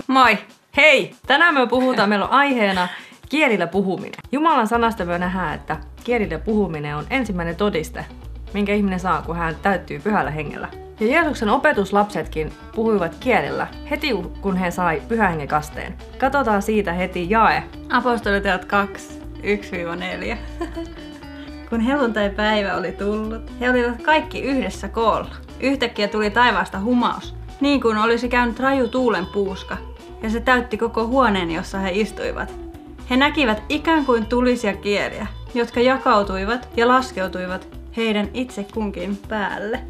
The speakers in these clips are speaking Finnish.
Moi! Hei! Tänään me puhutaan, meillä on aiheena kielillä puhuminen. Jumalan sanasta me nähdään, että kielillä puhuminen on ensimmäinen todiste, minkä ihminen saa, kun hän täyttyy pyhällä hengellä. Ja Jeesuksen opetuslapsetkin puhuivat kielillä heti, kun he sai pyhän hengen kasteen. Katsotaan siitä heti jae. Apostoliteot 2, 1-4. Kun helluntaipäivä oli tullut, he olivat kaikki yhdessä koolla. Yhtäkkiä tuli taivaasta humaus, niin kuin olisi käynyt raju tuulen puuska, ja se täytti koko huoneen, jossa he istuivat. He näkivät ikään kuin tulisia kieliä, jotka jakautuivat ja laskeutuivat heidän itse kunkin päälle.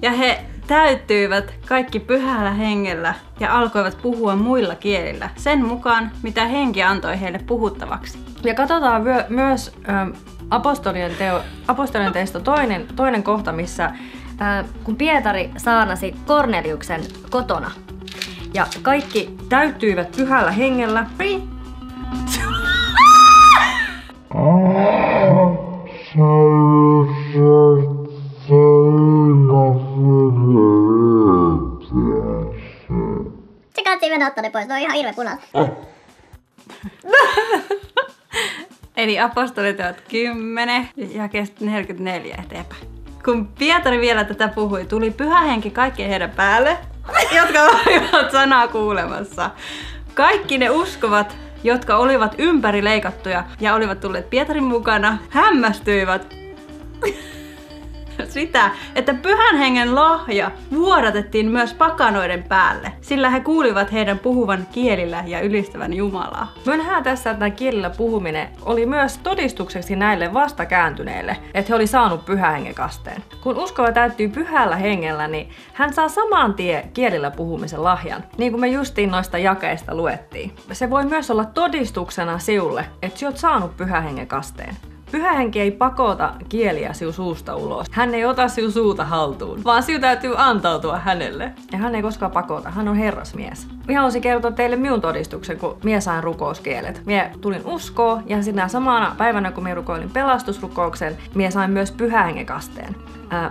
Ja he täyttyivät kaikki pyhällä hengellä ja alkoivat puhua muilla kielillä sen mukaan, mitä henki antoi heille puhuttavaksi. Ja katsotaan myös apostolien teistä toinen kohta, missä kun Pietari saarnasi Korneliuksen kotona. ja kaikki täyttyivät pyhällä hengellä. Se katsi mennä ottaa ne pois, ne on ihan hirveä punainen. Eli apostoliteot 10 ja 44 eteenpäin. Kun Pietari vielä tätä puhui, tuli pyhä henki kaikkien heidän päälle, jotka olivat sanaa kuulemassa. Kaikki ne uskovat, jotka olivat ympäri leikattuja ja olivat tulleet Pietarin mukana, hämmästyivät sitä, että pyhän hengen lahja vuodatettiin myös pakanoiden päälle, sillä he kuulivat heidän puhuvan kielillä ja ylistävän Jumalaa. Me nähdään tässä, että kielillä puhuminen oli myös todistukseksi näille vastakääntyneille, että he oli saanut pyhän hengen kasteen. Kun uskova täyttyy pyhällä hengellä, niin hän saa saman tien kielillä puhumisen lahjan, niin kuin me justiin noista jakeista luettiin. Se voi myös olla todistuksena sinulle, että sinä olet saanut pyhän hengen kasteen. Pyhä henki ei pakota kieliä sinun suusta ulos. Hän ei ota sinun suuta haltuun, vaan sinun täytyy antautua hänelle. Ja hän ei koskaan pakota, hän on herrasmies. Minä haluaisin kertoa teille minun todistuksen, kun minä sain rukouskielet. Minä tulin uskoon ja sinä samana päivänä, kun minä rukoilin pelastusrukouksen, minä sain myös pyhän hengen kasteen.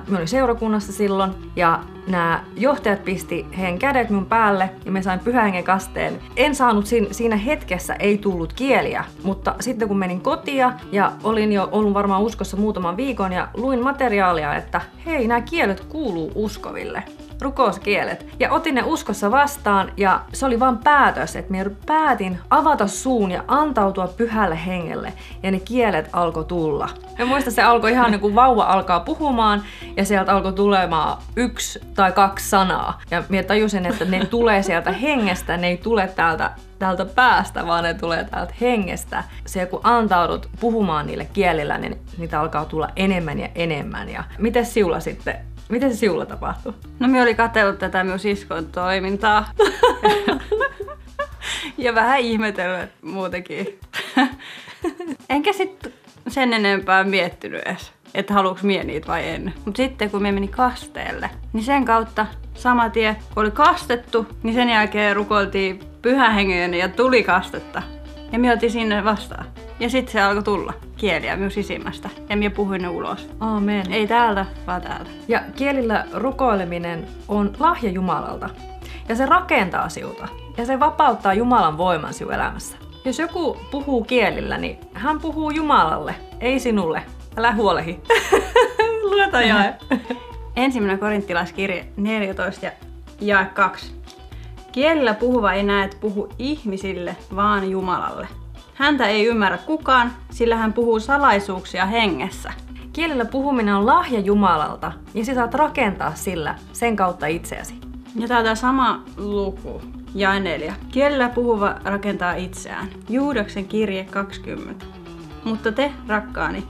Minä olin seurakunnassa silloin ja nämä johtajat pisti heidän kädet mun päälle ja me sain pyhän hengen kasteen. En saanut siinä hetkessä, ei tullut kieliä, mutta sitten kun menin kotia ja olin jo ollut varmaan uskossa muutaman viikon ja luin materiaalia, että hei, nämä kielet kuuluu uskoville. Rukouskielet. Ja otin ne uskossa vastaan ja se oli vaan päätös, että minä päätin avata suun ja antautua pyhälle hengelle ja ne kielet alkoi tulla. Ja muista se alkoi ihan niin kuin vauva alkaa puhumaan ja sieltä alkoi tulemaan 1 tai 2 sanaa. Ja minä tajusin, että ne tulee sieltä hengestä, ne ei tule täältä päästä, vaan ne tulee täältä hengestä. Se kun antaudut puhumaan niille kielillä, niin niitä alkaa tulla enemmän ja enemmän. Ja miten sinulla sitten? Miten se sinulla tapahtui? No minä olin katsellut tätä minun siskon toimintaa. Ja vähän ihmetellyt muutenkin. Enkä sitten sen enempää miettinyt edes, että haluuks mie niitä vai en. Mutta sitten kun me meni kasteelle, niin sen kautta sama tie, kun oli kastettu, niin sen jälkeen rukoiltiin pyhän hengen ja tuli kastetta. Ja me oltiin sinne vastaan. Ja sitten se alkoi tulla kieliä minun sisimmästä. Ja minä puhuin ne ulos. Aamen. Ei täältä, vaan täältä. Ja kielillä rukoileminen on lahja Jumalalta. Ja se rakentaa sinulta. Ja se vapauttaa Jumalan voiman sinun elämässä. Jos joku puhuu kielillä, niin hän puhuu Jumalalle, ei sinulle. Älä huolehi. Lueta jae. 1. Korinttilaiskirje 14 ja jae 2. Kielillä puhuva ei näet puhu ihmisille, vaan Jumalalle. Häntä ei ymmärrä kukaan, sillä hän puhuu salaisuuksia hengessä. Kielillä puhuminen on lahja Jumalalta, ja sinä saat rakentaa sillä sen kautta itseäsi. Ja tää on tää sama luku, jae 4. Kielillä puhuva rakentaa itseään. Juudaksen kirje 20. Mutta te, rakkaani,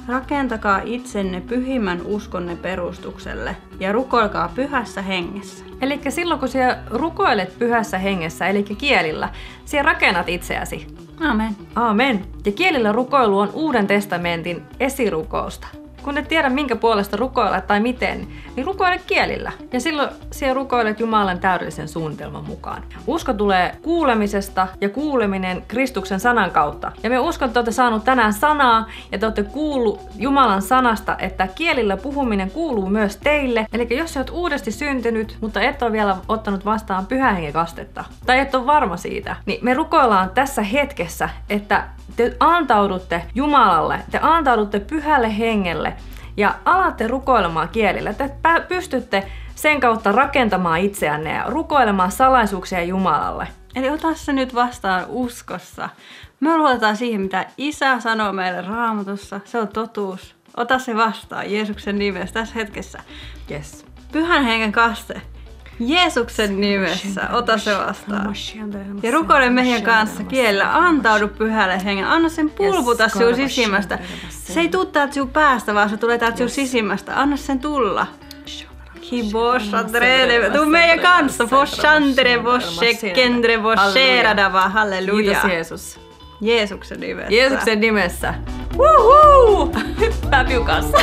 rakentakaa itsenne pyhimmän uskonne perustukselle ja rukoilkaa pyhässä hengessä. Eli silloin kun sinä rukoilet pyhässä hengessä, eli kielillä, sinä rakennat itseäsi. Aamen. Aamen. Ja kielillä rukoilu on Uuden testamentin esirukousta. kun et tiedä minkä puolesta rukoilla tai miten, niin rukoile kielillä. Ja silloin siellä rukoilet Jumalan täydellisen suunnitelman mukaan. Usko tulee kuulemisesta ja kuuleminen Kristuksen sanan kautta. Ja me uskon, että te olette saanut tänään sanaa ja te olette kuullut Jumalan sanasta, että kielillä puhuminen kuuluu myös teille. Eli jos sä oot uudesti syntynyt, mutta et ole vielä ottanut vastaan Pyhän Hengen kastetta, tai et ole varma siitä, niin me rukoillaan tässä hetkessä, että te antaudutte Jumalalle, te antaudutte Pyhälle Hengelle ja alatte rukoilemaan kielillä. Te pystytte sen kautta rakentamaan itseänne ja rukoilemaan salaisuuksia Jumalalle. Eli ota se nyt vastaan uskossa. Me luotetaan siihen, mitä Isä sanoo meille Raamatussa. Se on totuus. Ota se vastaan Jeesuksen nimessä tässä hetkessä. Yes. Pyhän Hengen kaste. Jeesuksen nimessä, ota se vastaan. Ja rukoile meidän kanssa kielellä, antaudu Pyhälle Hengelle, anna sen pulputa sinun sisimmästä. Se ei tule täältä sinun päästä, vaan se tulee täältä sinun sisimmästä. Anna sen tulla. Tuu meidän kanssa. Voshantere, voshekendre, vosheradava. Halleluja. Kiitos Jeesus. Jeesuksen nimessä. Jeesuksen nimessä. Hyppää piukassa.